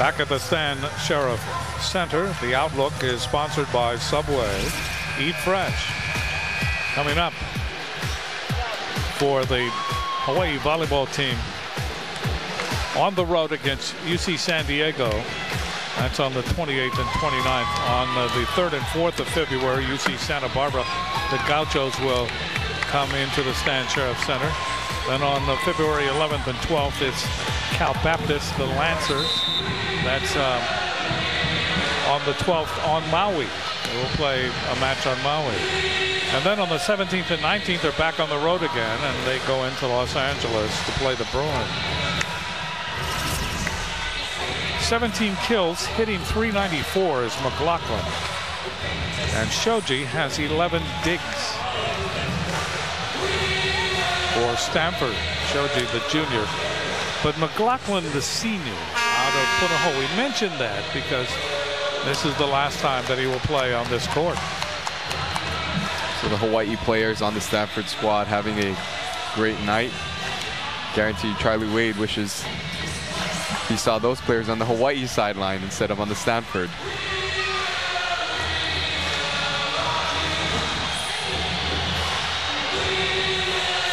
Back at the Stan Sheriff Center, the Outlook is sponsored by Subway. Eat fresh. Coming up for the Hawaii volleyball team on the road against UC San Diego. That's on the 28th and 29th. On the 3rd and 4th of February, UC Santa Barbara, the Gauchos will come into the Stan Sheriff Center. Then on February 11th and 12th, it's Cal Baptist, the Lancers. That's on the 12th on Maui. They will play a match on Maui. And then on the 17th and 19th, they're back on the road again, and they go into Los Angeles to play the Bruins. 17 kills, hitting .394 is McLaughlin. And Shoji has 11 digs for Stanford. Shoji, the junior. But McLaughlin, the senior, out of Punahou. We mentioned that because this is the last time that he will play on this court. So the Hawaii players on the Stanford squad having a great night. Guarantee Charlie Wade wishes he saw those players on the Hawaii sideline instead of on the Stanford.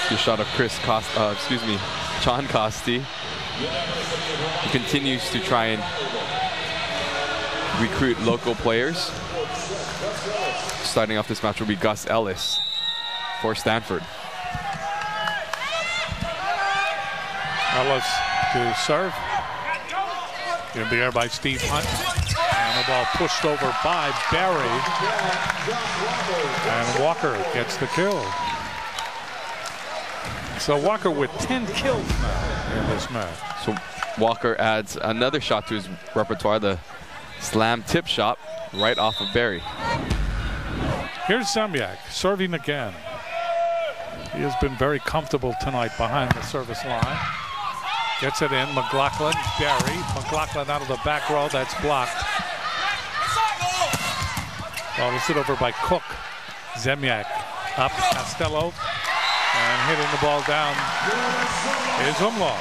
Good shot of John Costi. He continues to try and recruit local players. Starting off this match will be Gus Ellis for Stanford. Ellis to serve. In the air by Steve Hunt. And the ball pushed over by Barry. And Walker gets the kill. So Walker with 10 kills now in this match. So Walker adds another shot to his repertoire, the slam tip shot right off of Barry. Here's Zemyak serving again. He has been very comfortable tonight behind the service line. Gets it in, McLaughlin, Barry. McLaughlin out of the back row, that's blocked. Ball is hit over by Cook. Zemyak up, Costello. And hitting the ball down is Umlauf.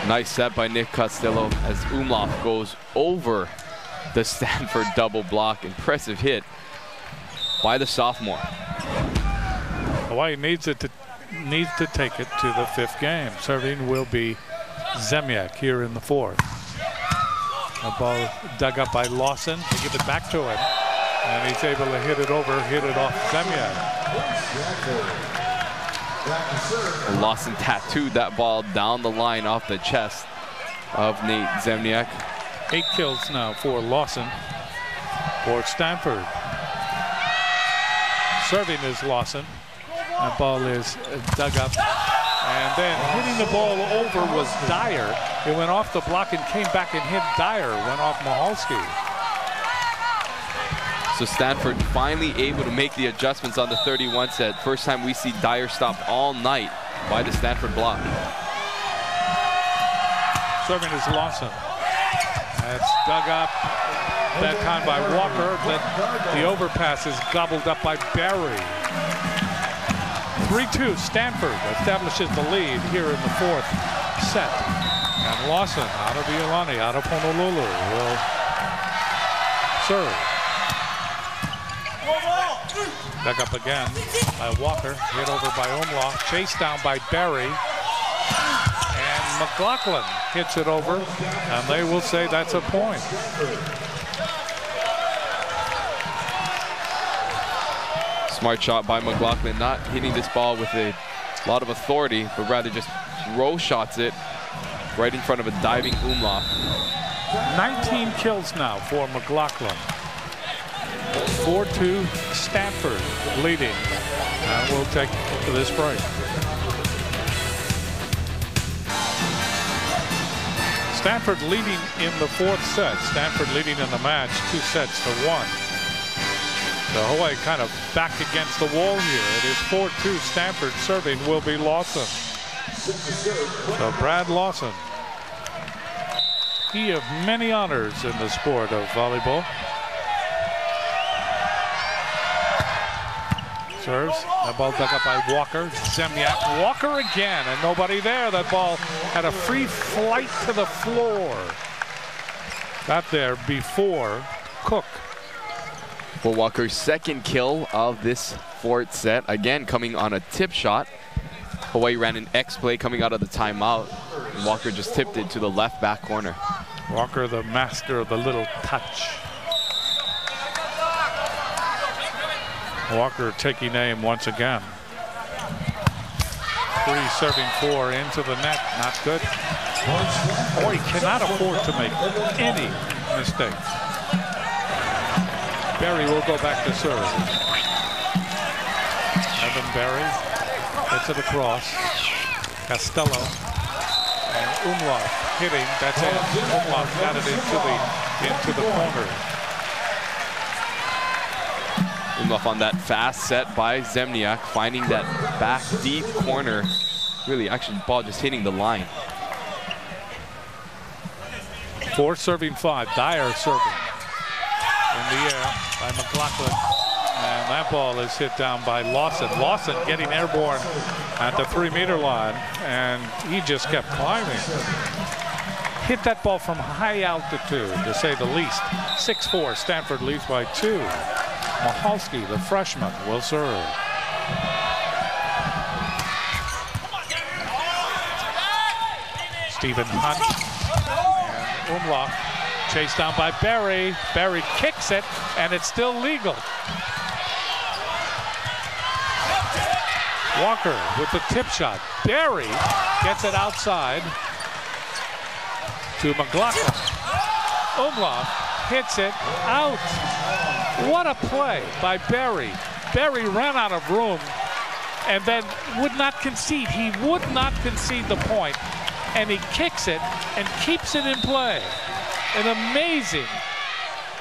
Nice set by Nick Costello as Umlauf goes over the Stanford double block. Impressive hit by the sophomore. Hawaii needs to take it to the 5th game. Serving will be Zemyak here in the 4th. The ball dug up by Lawson. They give it back to him. And he's able to hit it off Zemyak. Lawson tattooed that ball down the line off the chest of Nate Zemyak. 8 kills now for Lawson for Stanford. Serving is Lawson. That ball is dug up. And then hitting the ball over was Dyer. It went off the block and came back and hit Dyer. Went off Mahalski. So Stanford finally able to make the adjustments on the 31 set. First time we see Dyer stopped all night by the Stanford block. Serving is Lawson. That's dug up that time by Walker. Then the overpass is gobbled up by Barry. 3-2, Stanford establishes the lead here in the 4th set. And Lawson out of Iolani, out of Honolulu, will serve. Dug up again by Walker, hit over by Umlauf, chased down by Barry. And McLaughlin hits it over, and they will say that's a point. Smart shot by McLaughlin, not hitting this ball with a lot of authority, but rather just roll shots it right in front of a diving Umlauf. 19 kills now for McLaughlin. 4-2 Stanford leading. And we'll take this break. Stanford leading in the 4th set. Stanford leading in the match 2-1. So Hawaii kind of back against the wall here. It is 4-2 Stanford. Serving will be Lawson. So Brad Lawson. He of many honors in the sport of volleyball. Serves. That ball dug up by Walker. Zemniak. Walker again, and nobody there. That ball had a free flight to the floor. Got there before Cook. For Walker's second kill of this fourth set. Again, coming on a tip shot. Hawaii ran an X play coming out of the timeout. And Walker just tipped it to the left back corner. Walker, the master of the little touch. Walker taking aim once again. 3 serving 4 into the net. Not good. Hawaii cannot afford to make any mistakes. Berry will go back to serve. Evan Berry gets it across. Costello and Umlauf hitting. That's it. Umlauf got it into the corner. Umlauf on that fast set by Zemniak, finding that back deep corner. Really, actually, ball just hitting the line. 4 serving 5. Dyer serving. In the air by McLaughlin. And that ball is hit down by Lawson. Lawson getting airborne at the 3-meter line. And he just kept climbing. Hit that ball from high altitude, to say the least. 6-4. Stanford leads by 2. Mahalski, the freshman, will serve. Stephen Hunt and Umlauf chased down by Berry. Berry kicks it, and it's still legal. Walker with the tip shot. Berry gets it outside to McLaughlin. Umlauf hits it out. What a play by Berry. Berry ran out of room and then would not concede. He would not concede the point, and he kicks it and keeps it in play. An amazing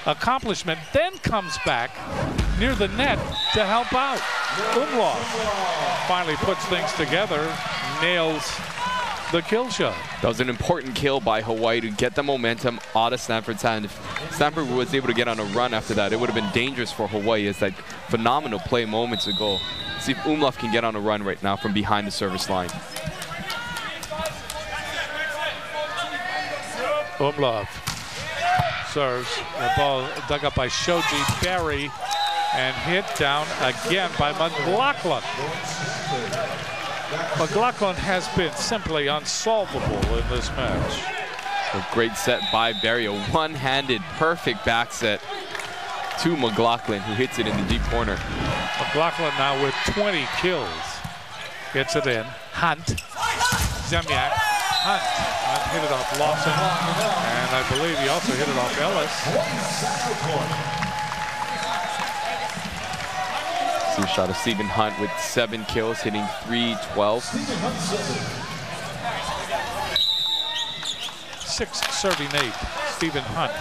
accomplishment. Then comes back near the net to help out. Umlauf finally puts things together, nails the kill shot. That was an important kill by Hawaii to get the momentum out of Stanford's hand. If Stanford was able to get on a run after that, it would have been dangerous for Hawaii. It's that phenomenal play moments ago. See if Umlauf can get on a run right now from behind the service line. Umlauf serves. The ball dug up by Shoji. Berry and hit down again by McLaughlin. McLaughlin has been simply unsolvable in this match. A great set by Berry, a one-handed perfect back set to McLaughlin, who hits it in the deep corner. McLaughlin now with 20 kills. Gets it in. Hunt. Zemniak. Hunt hit it off Lawson. And I believe he also hit it off Ellis. See a shot of Stephen Hunt with 7 kills, hitting .312. 6 serving 8. Stephen Hunt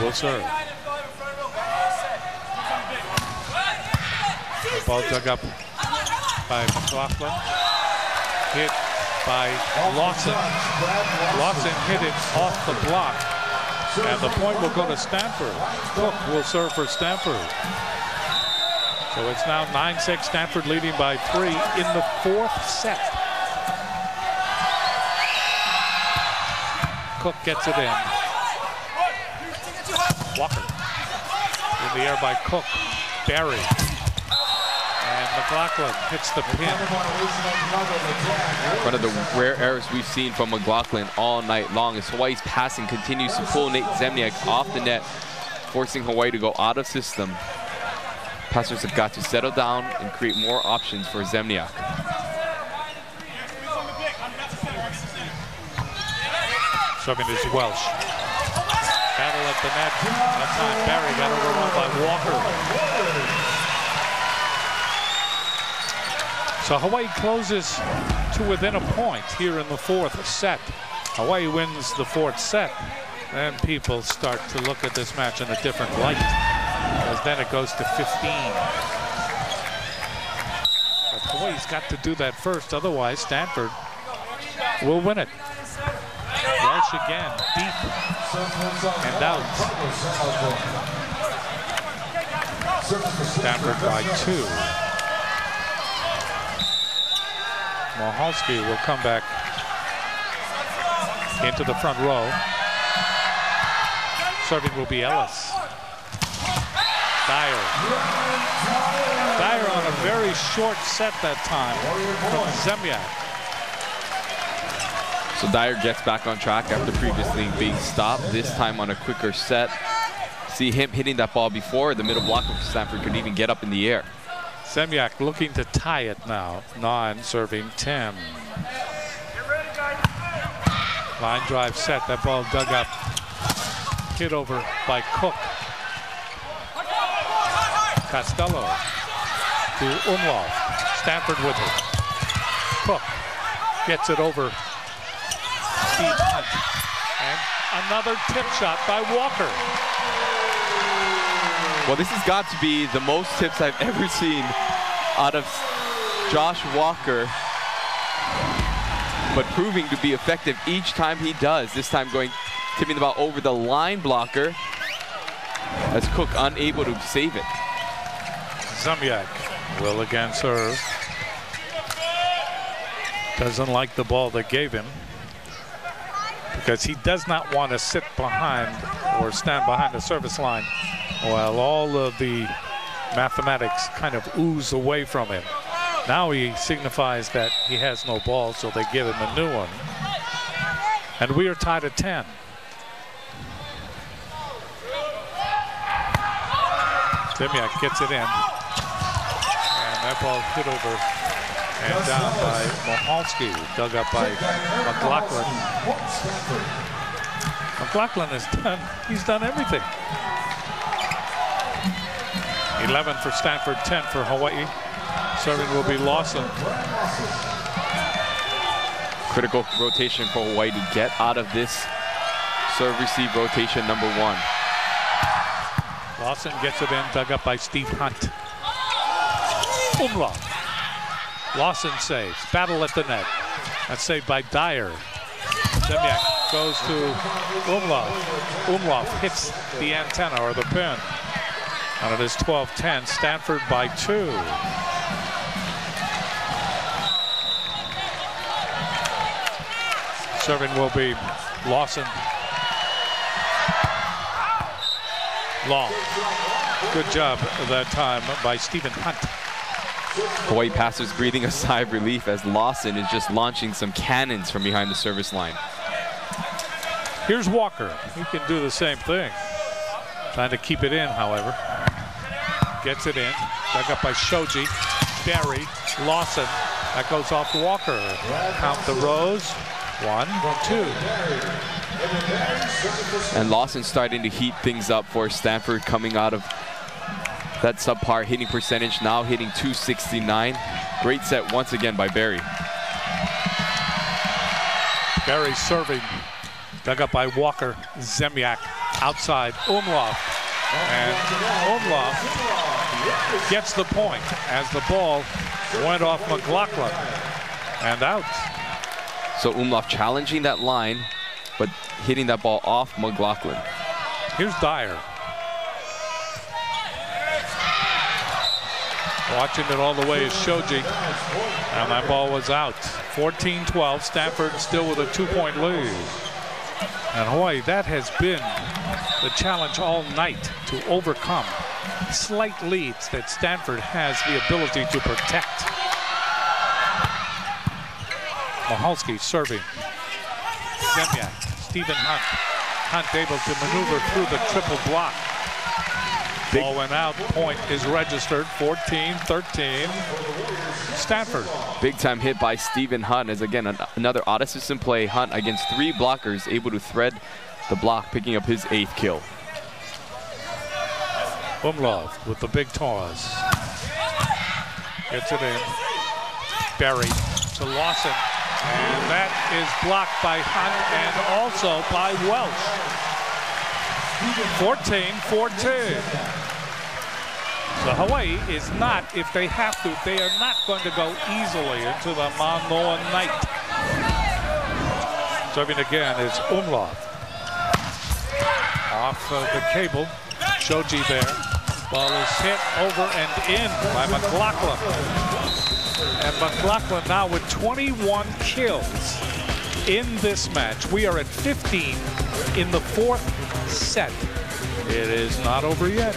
will serve. The ball dug up by McLaughlin. Hit by Lawson. Lawson hit it off the block. And the point will go to Stanford. Cook will serve for Stanford. So it's now 9-6, Stanford leading by 3 in the 4th set. Cook gets it in. Walker in the air by Cook. Berry. And McLaughlin hits the pin. One of the rare errors we've seen from McLaughlin all night long is Hawaii's passing continues to pull Nate Zemniak off the net, forcing Hawaii to go out of system. Passers have got to settle down and create more options for Zemniak. Serving is Welsh. Battle at the net. That time Berry got overrun by Walker. So Hawaii closes to within a point here in the 4th set. Hawaii wins the 4th set. Then people start to look at this match in a different light, because then it goes to 15. But Hawaii's got to do that first, otherwise Stanford will win it. Welsh again, deep and out. Stanford by 2. Michalski will come back into the front row. Serving will be Ellis. Dyer. Dyer on a very short set that time from Zemyak. So Dyer gets back on track after previously being stopped, this time on a quicker set. See him hitting that ball before the middle block of Stanford could even get up in the air. Zemyak looking to tie it now. 9 serving 10. Line drive set. That ball dug up. Hit over by Cook. Costello to Umlauf. Stanford with it. Cook gets it over Steve Hunt. And another tip shot by Walker. Well, this has got to be the most tips I've ever seen out of Josh Walker, but proving to be effective each time he does. This time tipping the ball over the line blocker as Cook unable to save it. Zemyak will again serve. Doesn't like the ball they gave him because he does not want to sit behind or stand behind the service line while all of the mathematics kind of ooze away from him. Now he signifies that he has no ball, so they give him a new one. And we are tied at 10. Zemyak gets it in. And that ball hit over and down by Michalski, dug up by McLaughlin. McLaughlin he's done everything. 11 for Stanford, 10 for Hawaii. Serving will be Lawson. Critical rotation for Hawaii to get out of this serve-receive rotation number 1. Lawson gets it in, dug up by Steve Hunt. Umlauf. Lawson saves. Battle at the net. That's saved by Dyer. Zemyak goes to Umlauf. Umlauf hits the antenna or the pin. And it is 12-10, Stanford by 2. Serving will be Lawson. Long. Good job that time by Stephen Hunt. Hawaii passers breathing a sigh of relief as Lawson is just launching some cannons from behind the service line. Here's Walker. He can do the same thing. Trying to keep it in, however. Gets it in. Dug up by Shoji. Barry. Lawson. That goes off to Walker. Count the rows. 1, 2. And Lawson starting to heat things up for Stanford, coming out of that subpar hitting percentage, now hitting .269. Great set once again by Barry. Barry serving. Dug up by Walker. Zemyak outside. Umlauf. And Umlauf gets the point as the ball went off McLaughlin and out. So Umlauf challenging that line, but hitting that ball off McLaughlin. Here's Dyer. Watching it all the way is Shoji. And that ball was out. 14-12. Stanford still with a 2-point lead. And Hawaii, that has been the challenge all night, to overcome slight leads that Stanford has the ability to protect. Michalski serving. Zemyak, Stephen Hunt. Hunt able to maneuver through the triple block. Ball went out, point is registered, 14-13. Stanford. Big time hit by Stephen Hunt as again another odd assistant play. Hunt against 3 blockers, able to thread the block, picking up his 8th kill. Umlauf with the big toss. Gets it in. Barry to Lawson. And that is blocked by Hunt and also by Welch. 14-14. So Hawaii is not, if they have to, they are not going to go easily into the Manoa night. Serving again is Umlauf. Off the cable. Shoji there. Ball is hit over and in by McLaughlin. And McLaughlin now with 21 kills in this match. We are at 15 in the fourth set. It is not over yet.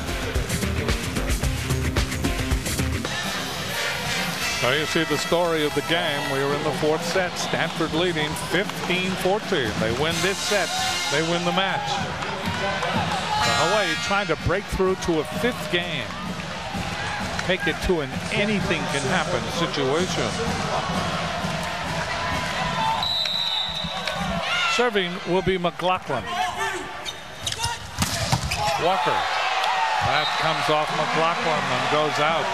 So you see the story of the game. We are in the fourth set. Stanford leading 15-14. They win this set, they win the match. So Hawaii trying to break through to a fifth game. Take it to an anything can happen situation. Serving will be McLaughlin. Walker. That comes off McLaughlin and goes out.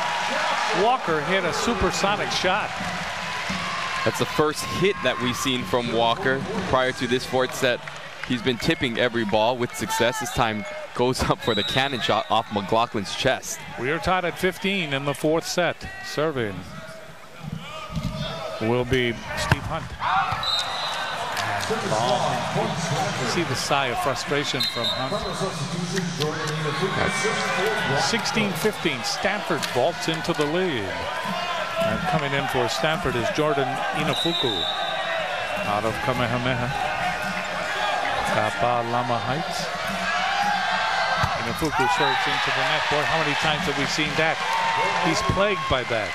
Walker hit a supersonic shot. That's the first hit that we've seen from Walker. Prior to this fourth set, he's been tipping every ball with success. This time goes up for the cannon shot off McLaughlin's chest. We are tied at 15 in the fourth set. Serving will be Steve Hunt. You see the sigh of frustration from Hunt. 16-15. Stanford vaults into the lead. And coming in for Stanford is Jordan Inafuku out of Kamehameha. Kapalama Heights. Inafuku serves into the net. Boy, how many times have we seen that? He's plagued by that.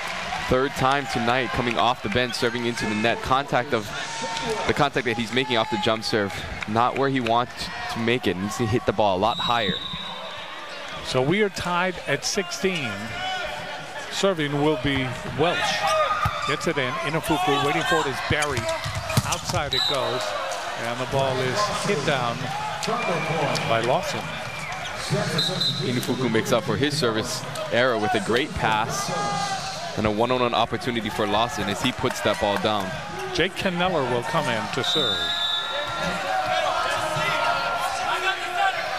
Third time tonight coming off the bench, serving into the net. The contact that he's making off the jump serve, not where he wants to make it. He needs to hit the ball a lot higher. So we are tied at 16. Serving will be Welch. Gets it in. Inafuku waiting for it is Barry. Outside it goes. And the ball is hit down by Lawson. Inafuku makes up for his service error with a great pass and a one-on-one opportunity for Lawson as he puts that ball down. Jake Kenneller will come in to serve.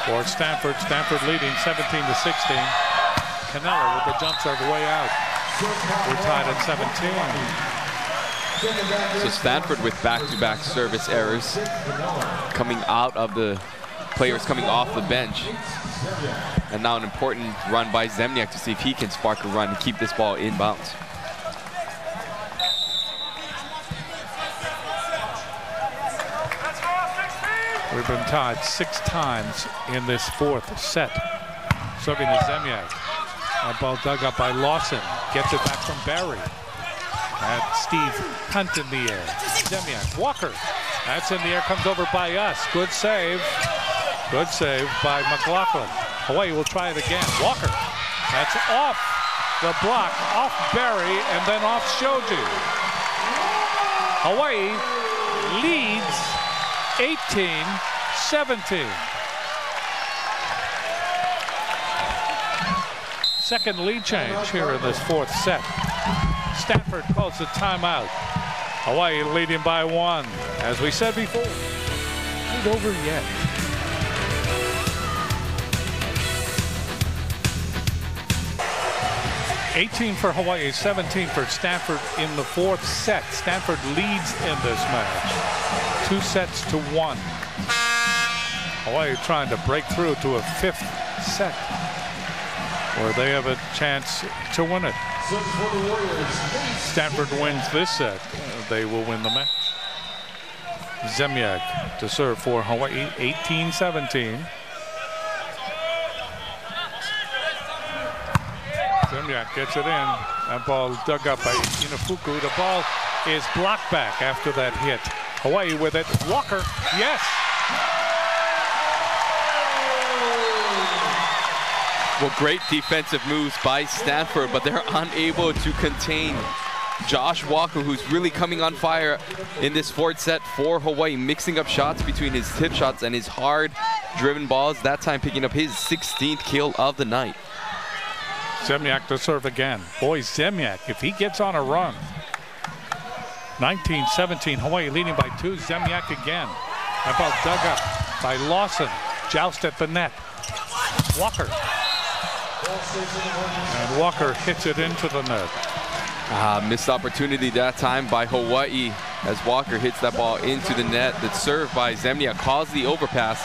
For Stanford, Stanford leading 17-16. Kenneller with the jump serve way out. We're tied at 17. So Stanford with back-to-back service errors coming out of the players coming off the bench. And now an important run by Zemniak to see if he can spark a run and keep this ball inbounds. We've been tied 6 times in this fourth set. Serving to Zemniak. That ball dug up by Lawson. Gets it back from Barry. At Steve Hunt in the air. Zemniak. Walker. That's in the air. Comes over by us. Good save. Good save by McLaughlin. Hawaii will try it again. Walker. That's off the block. Off Barry and then off Shoji. Hawaii leads 18-17. Second lead change here in this fourth set. Stanford calls a timeout. Hawaii leading by 1. As we said before, not over yet. $18 for Hawaii, 17 for Stanford in the fourth set. Stanford leads in this match, 2-1. Hawaii trying to break through to a fifth set, where they have a chance to win it. Stanford wins this set, they will win the match. Zemniak to serve for Hawaii, 18-17. Zemniak gets it in. That ball dug up by Inafuku. The ball is blocked back after that hit. Hawaii with it. Walker, yes. Well, great defensive moves by Stanford, but they're unable to contain Josh Walker, who's really coming on fire in this fourth set for Hawaii, mixing up shots between his tip shots and his hard-driven balls, that time picking up his 16th kill of the night. Zemniak to serve again. Boy, Zemniak, if he gets on a run. 19-17, Hawaii leading by 2. Zemniak again. That ball dug up by Lawson. Joust at the net. Walker. And Walker hits it into the net. Missed opportunity that time by Hawaii as Walker hits that ball into the net. That's served by Zemniak, calls the overpass.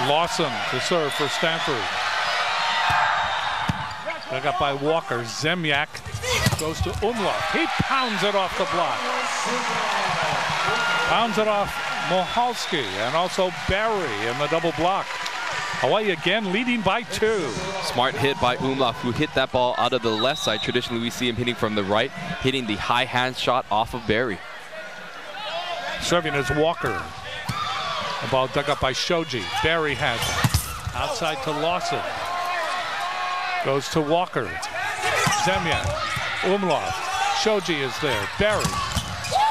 Lawson to serve for Stanford. Dug up by Walker. Zemyak goes to Umlauf. He pounds it off the block. Pounds it off Michalski and also Barry in the double block. Hawaii again leading by 2. Smart hit by Umlauf, who hit that ball out of the left side. Traditionally, we see him hitting from the right, hitting the high hand shot off of Barry. Serving is Walker. The ball dug up by Shoji. Barry has it. Outside to Lawson. Goes to Walker. Zemyak. Umlauf. Shoji is there. Barry.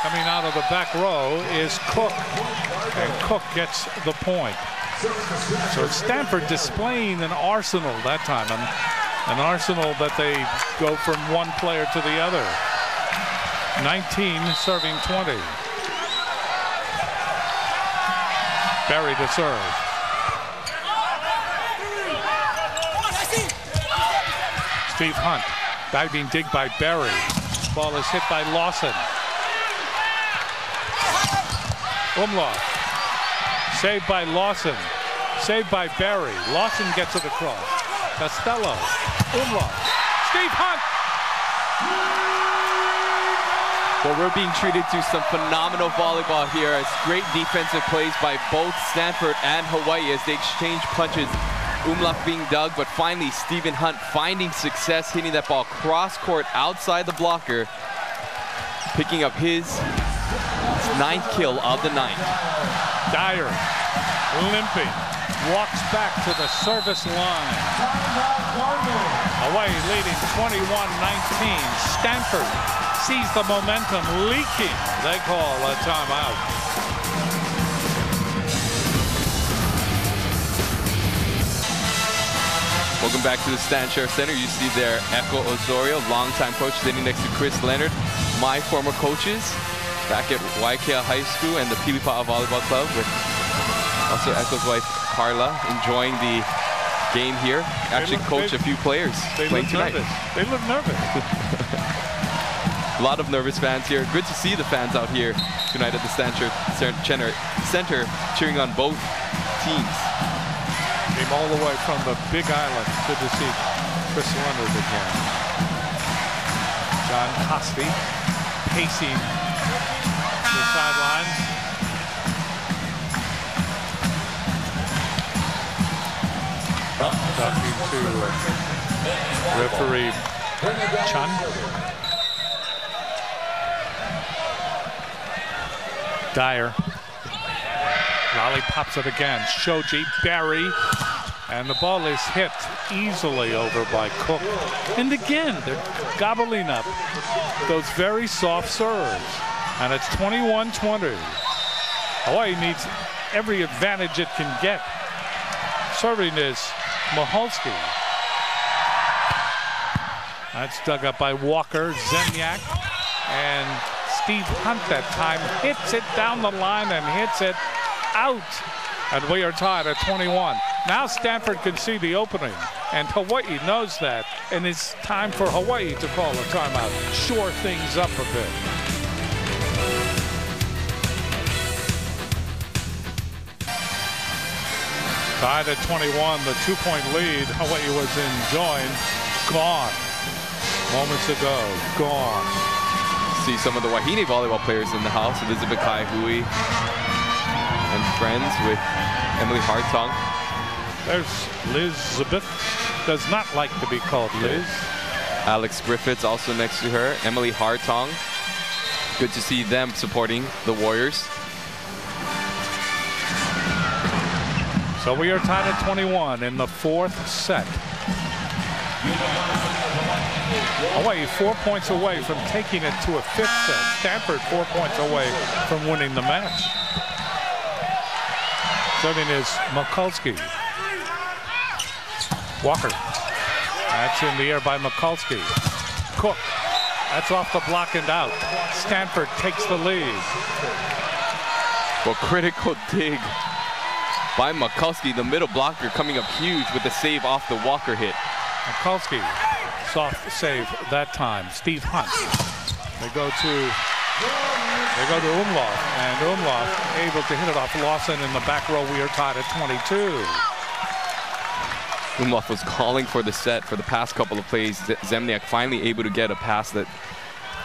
Coming out of the back row is Cook. And Cook gets the point. So Stanford displaying an arsenal that time. An arsenal that they go from one player to the other. 19 serving 20. Barry to serve. Steve Hunt. Diving dig by Barry. Ball is hit by Lawson. Umlauf. Saved by Lawson. Saved by Barry. Lawson gets it across. Costello. Umlauf. Steve Hunt. Well, we're being treated to some phenomenal volleyball here as great defensive plays by both Stanford and Hawaii as they exchange punches. Umlauf being dug, but finally Stephen Hunt finding success, hitting that ball cross court outside the blocker, picking up his 9th kill of the night. Dyer limping, walks back to the service line. Hawaii leading 21-19. Stanford sees the momentum leaking. They call a timeout. Welcome back to the Stanshare Center. You see there Echo Osorio, longtime coach, sitting next to Chris Leonard, my former coaches back at Waikea High School and the Pilipa'a Volleyball Club, with also Echo's wife Carla enjoying the game here. Actually coached a few players playing tonight. They look nervous. A lot of nervous fans here. Good to see the fans out here tonight at the Stanshare Center cheering on both teams. Came all the way from the Big Island. Good to see Chris Leonard again. John Costi pacing the sidelines. Talking to referee Chun. Dyer. Lally pops it again. Shoji, Barry, and the ball is hit easily over by Cook. And again, they're gobbling up those very soft serves. And it's 21-20. Hawaii needs every advantage it can get. Serving is Michalski. That's dug up by Walker, Zemyak, and Steve Hunt that time hits it down the line and hits it out. And we are tied at 21. Now Stanford can see the opening, and Hawaii knows that, and it's time for Hawaii to call a timeout, shore things up a bit. Tied at 21, the 2-point lead Hawaii was enjoying, gone. Moments ago, gone. See some of the Wahine volleyball players in the house. Elizabeth Kaihui and friends with Emily Hartong. There's Elizabeth. Does not like to be called Liz. Alex Griffiths also next to her. Emily Hartong. Good to see them supporting the Warriors. So we are tied at 21 in the 4th set. Hawaii 4 points away from taking it to a 5th set. Stanford 4 points away from winning the match. Serving is Michalski. Walker. That's in the air by Michalski. Cook. That's off the block and out. Stanford takes the lead. Well, critical dig by Michalski, the middle blocker, coming up huge with the save off the Walker hit. Michalski, soft save that time. Steve Hunt. They go to They go to Umlauf, and Umlauf able to hit it off Lawson in the back row. We are tied at 22. Umlauf was calling for the set for the past couple of plays. Zemniak finally able to get a pass that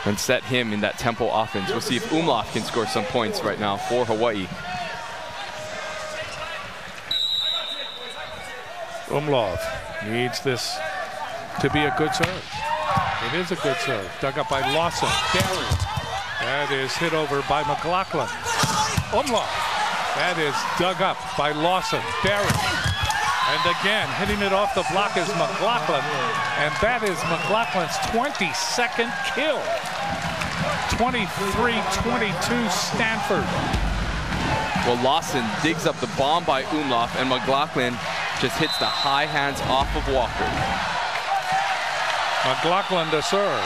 and set him in that tempo offense. We'll see if Umlauf can score some points right now for Hawaii. Umlauf needs this to be a good serve. It is a good serve. Dug up by Lawson. Barry. That is hit over by McLaughlin. Umlauf. That is dug up by Lawson. Barry. And again, hitting it off the block is McLaughlin. And that is McLaughlin's 22nd kill. 23-22 Stanford. Well, Lawson digs up the bomb by Umlauf, and McLaughlin just hits the high hands off of Walker. McLaughlin to serve.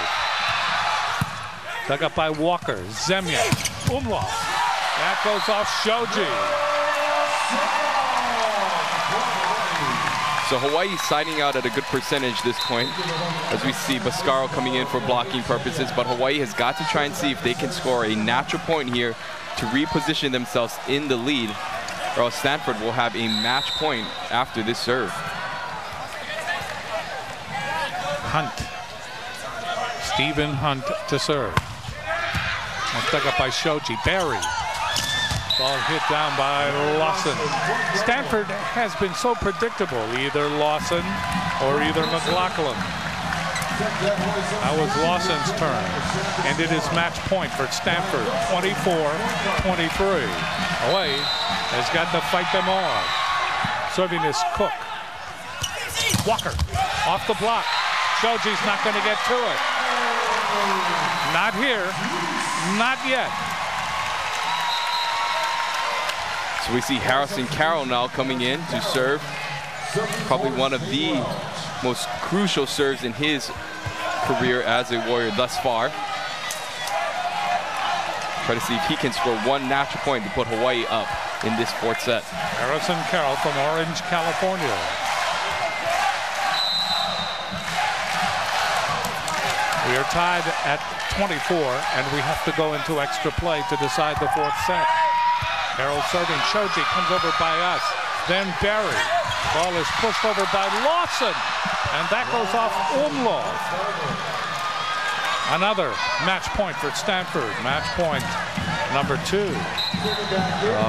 Dug up by Walker. Zemniak. Umlauf. That goes off Shoji. So Hawaii siding out at a good percentage this point, as we see Bascaro coming in for blocking purposes, but Hawaii has got to try and see if they can score a natural point here to reposition themselves in the lead, or else Stanford will have a match point after this serve. Hunt. Stephen Hunt to serve. That's dug up by Shoji. Barry. Ball hit down by Lawson. Stanford has been so predictable, either Lawson or either McLaughlin. That was Lawson's turn, and it is match point for Stanford, 24-23. Hawaii has got to fight them off. Serving is Cook. Walker off the block. Shoji's not going to get to it. Not here. Not yet. So we see Harrison Carroll now coming in to serve. Probably one of the most crucial serves in his career as a Warrior thus far. Try to see if he can score one natural point to put Hawaii up in this fourth set. Harrison Carroll from Orange, California. We are tied at 24, and we have to go into extra play to decide the fourth set. Carroll serving. Shoji comes over by us. Then Barry. Ball is pushed over by Lawson, and that goes off Umlauf. Another match point for Stanford. Match point number 2.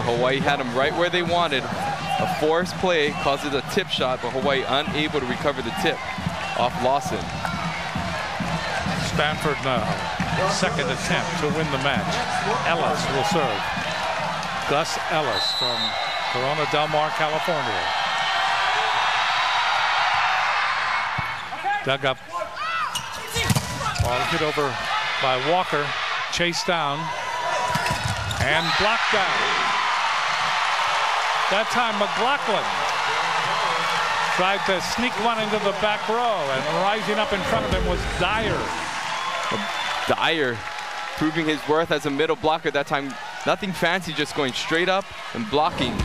Hawaii had them right where they wanted. A forced play causes a tip shot, but Hawaii unable to recover the tip off Lawson. Stanford now, second attempt to win the match. Ellis will serve. Gus Ellis from Corona Del Mar, California. Dug up. Ball hit over by Walker. Chased down. And blocked down. That time McLaughlin tried to sneak one into the back row, and rising up in front of him was Dyer. Dyer proving his worth as a middle blocker that time. Nothing fancy, just going straight up and blocking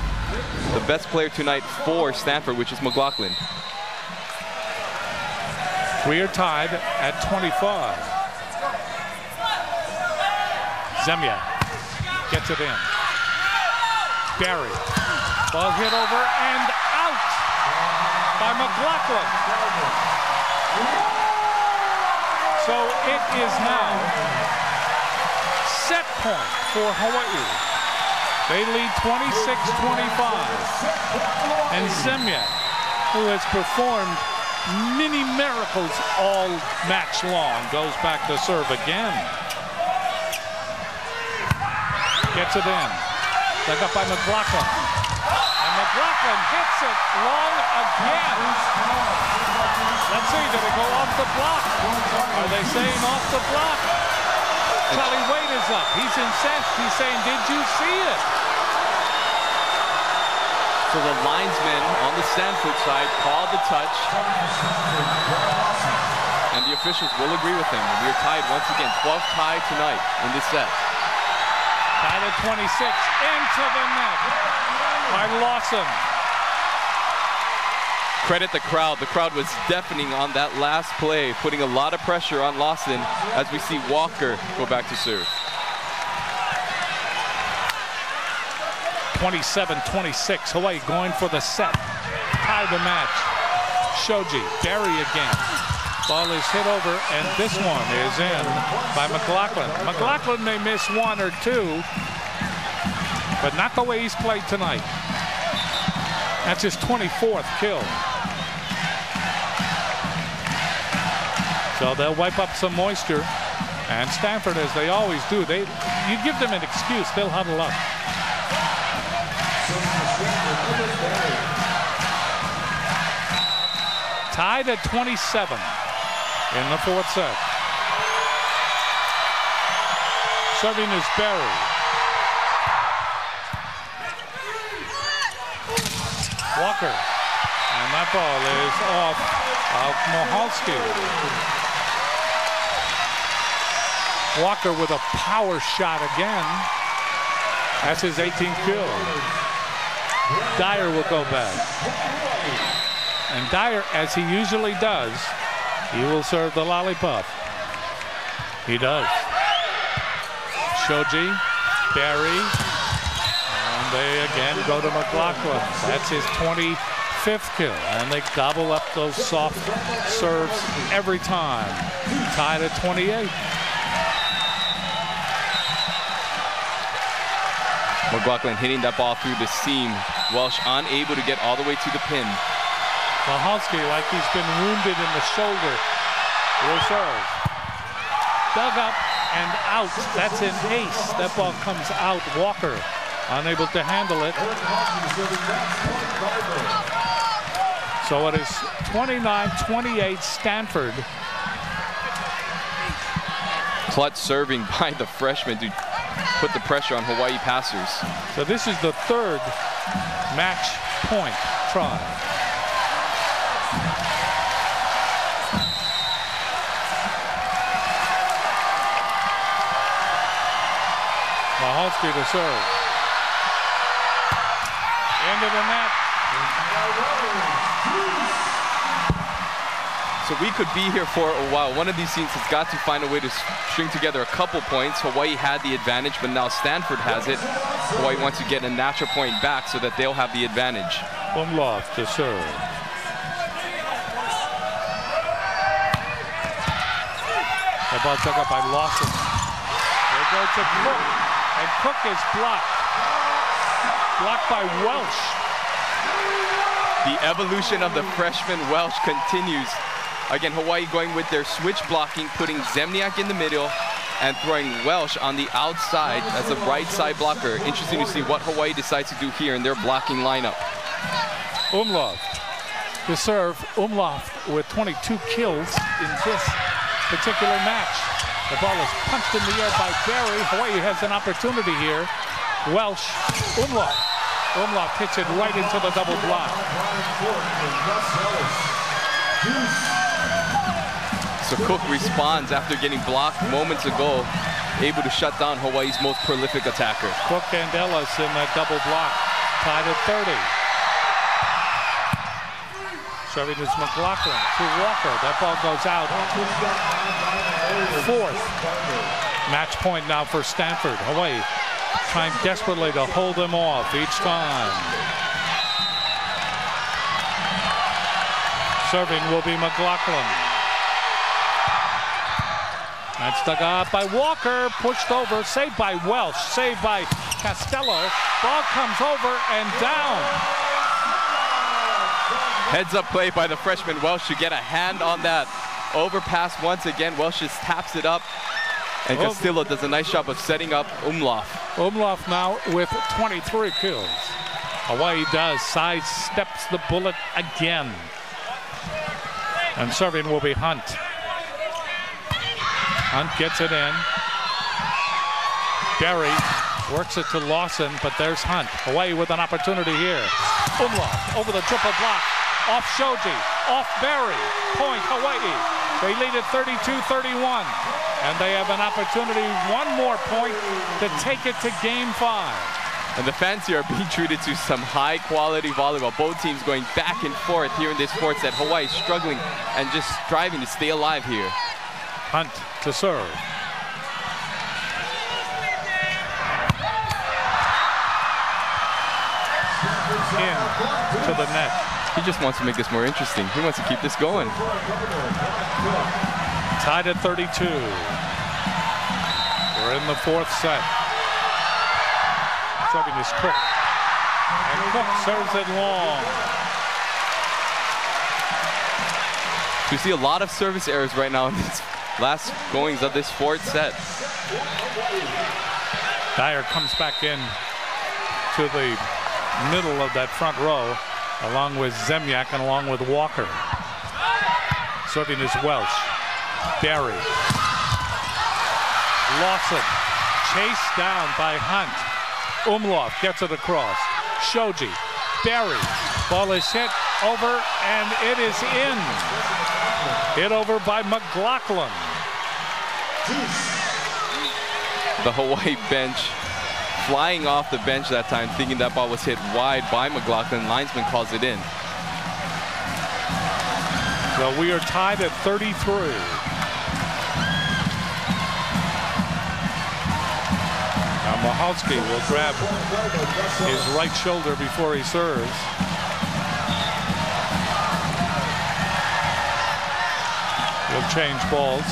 the best player tonight for Stanford, which is McLaughlin. We are tied at 25. Zemniak gets it in. Barry. Ball hit over and out by McLaughlin. So it is now set point for Hawaii. They lead 26-25. And Zemniak, who has performed many miracles all match long, goes back to serve again. Gets it in. Dug up by McLaughlin. And McLaughlin hits it long again. Let's see, did it go off the block? Are they saying off the block? Charlie Wade is up. He's incensed. He's saying, did you see it? So the linesman on the Stanford side called the touch. And the officials will agree with him. We are tied once again, 12th tie tonight in this set. Tied at 26, into the net by Lawson. Credit the crowd. The crowd was deafening on that last play, putting a lot of pressure on Lawson as we see Walker go back to serve. 27-26. Hawaii going for the set. Tie the match. Shoji, Barry again. Ball is hit over, and this one is in by McLaughlin. McLaughlin may miss one or two, but not the way he's played tonight. That's his 24th kill. So they'll wipe up some moisture. And Stanford, as they always do, you give them an excuse, they'll huddle up. Tied at 27 in the fourth set. Serving is Barry. Walker. And that ball is off of Mohalski. Walker with a power shot again. That's his 18th kill. Dyer will go back. And Dyer, as he usually does, he will serve the lollipop. He does. Shoji, Barry, and they again go to McLaughlin. That's his 25th kill. And they gobble up those soft serves every time. Tied at 28. McLaughlin hitting that ball through the seam. Welsh unable to get all the way to the pin. Mohalski, like he's been wounded in the shoulder, will serve. Dug up and out. That's an ace. That ball comes out. Walker unable to handle it. So it is 29-28 Stanford. Clutch serving by the freshman to put the pressure on Hawaii passers. So this is the third match point try. Mohalski to serve. Into the net. So we could be here for a while. One of these teams has got to find a way to string together a couple points. Hawaii had the advantage, but now Stanford has it. Hawaii wants to get a natural point back so that they'll have the advantage. Umlauf to serve. The ball took up by Lawson. They go to Cook, and Cook is blocked. Blocked by Welsh. The evolution of the freshman Welsh continues. Again, Hawaii going with their switch blocking, putting Zemniak in the middle and throwing Welsh on the outside as a right side blocker. Interesting to see what Hawaii decides to do here in their blocking lineup. Umlauf to serve. Umlauf with 22 kills in this particular match. The ball is punched in the air by Barry. Hawaii has an opportunity here. Welsh, Umlauf. Umlauf hits it right into the double block. So Cook responds after getting blocked moments ago, able to shut down Hawaii's most prolific attacker. Cook and Ellis in that double block, tied at 30. Serving is McLaughlin to Walker. That ball goes out. Fourth match point now for Stanford. Hawaii trying desperately to hold them off each time. Serving will be McLaughlin. That's dug out by Walker, pushed over, saved by Welsh, saved by Costello. Ball comes over and down. Heads up play by the freshman Welsh to get a hand on that overpass once again. Welsh just taps it up, and Castillo does a nice job of setting up Umlauf. Umlauf now with 23 kills. Hawaii does, sidesteps the bullet again. And serving will be Hunt. Hunt gets it in. Barry works it to Lawson, but there's Hunt. Hawaii with an opportunity here. Umlauf over the triple block. Off Shoji, off Barry. Point Hawaii. They lead at 32-31. And they have an opportunity, one more point, to take it to game 5. And the fans here are being treated to some high-quality volleyball. Both teams going back and forth here in this fourth set. Hawaii struggling and just striving to stay alive here. Hunt to serve. in to the net. He just wants to make this more interesting. He wants to keep this going. Tied at 32. We're in the fourth set. Serving is Cook. And Cook serves it long. We see a lot of service errors right now in these last goings of this fourth set. Dyer comes back in to the middle of that front row, along with Zemyak and along with Walker. Serving is Welsh. Barry. Lawson. Chased down by Hunt. Umlauf gets it across. Shoji. Barry. Ball is hit over, and it is in. Hit over by McLaughlin. The Hawaii bench flying off the bench that time, thinking that ball was hit wide by McLaughlin. Linesman calls it in. So we are tied at 33. Now Michalski will grab his right shoulder before he serves. He'll change balls.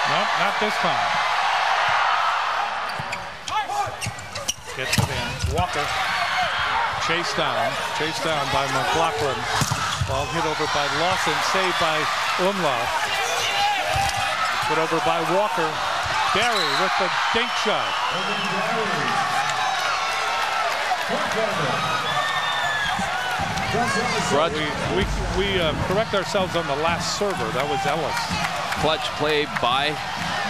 Nope, not this time. Gets it in. Walker. Chased down by McLaughlin. Ball hit over by Lawson, saved by Umlauf. Put over by Walker. Barry with the dink shot. We correct ourselves on the last server. That was Ellis. Clutch play by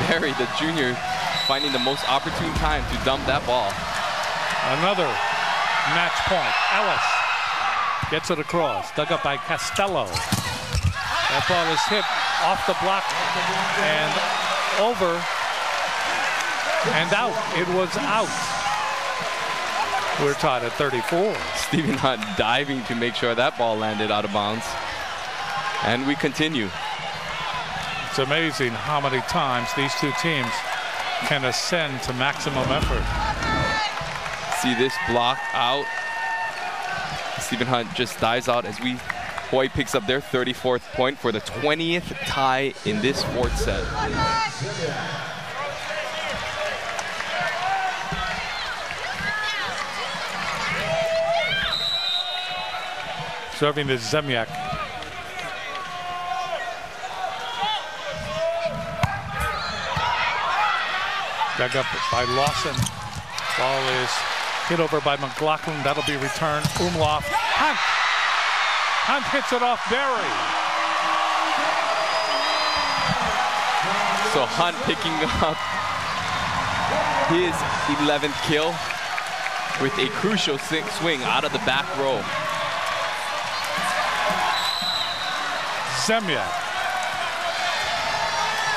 Barry, the junior, finding the most opportune time to dump that ball. Another match point. Ellis gets it across. Dug up by Costello. That ball is hit off the block and over and out. It was out. We're tied at 34. Stephen Hunt diving to make sure that ball landed out of bounds. And we continue. It's amazing how many times these two teams can ascend to maximum effort. See this block out. Stephen Hunt just dives out as Hawaii picks up their 34th point for the 20th tie in this fourth set. Serving is Zemyak. Dug up by Lawson. Ball is hit over by McLaughlin. That'll be returned. Umlauf. Hunt. Hunt hits it off Barry. So Hunt picking up his 11th kill with a crucial swing out of the back row. Zemyak.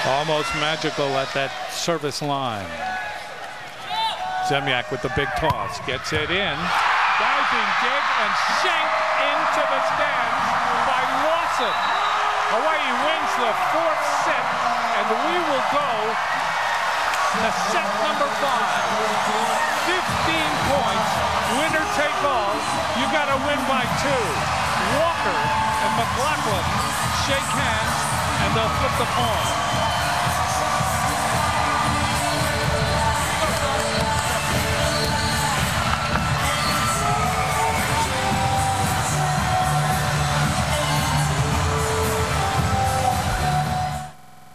Almost magical at that service line. Zemyak with the big toss. Gets it in. Diving dig and shanked into the stands by Lawson. Hawaii wins the fourth set, and we will go to set number 5. 15 points, winner take all. You got to win by 2. Walker and McLaughlin shake hands, and they'll flip the coin.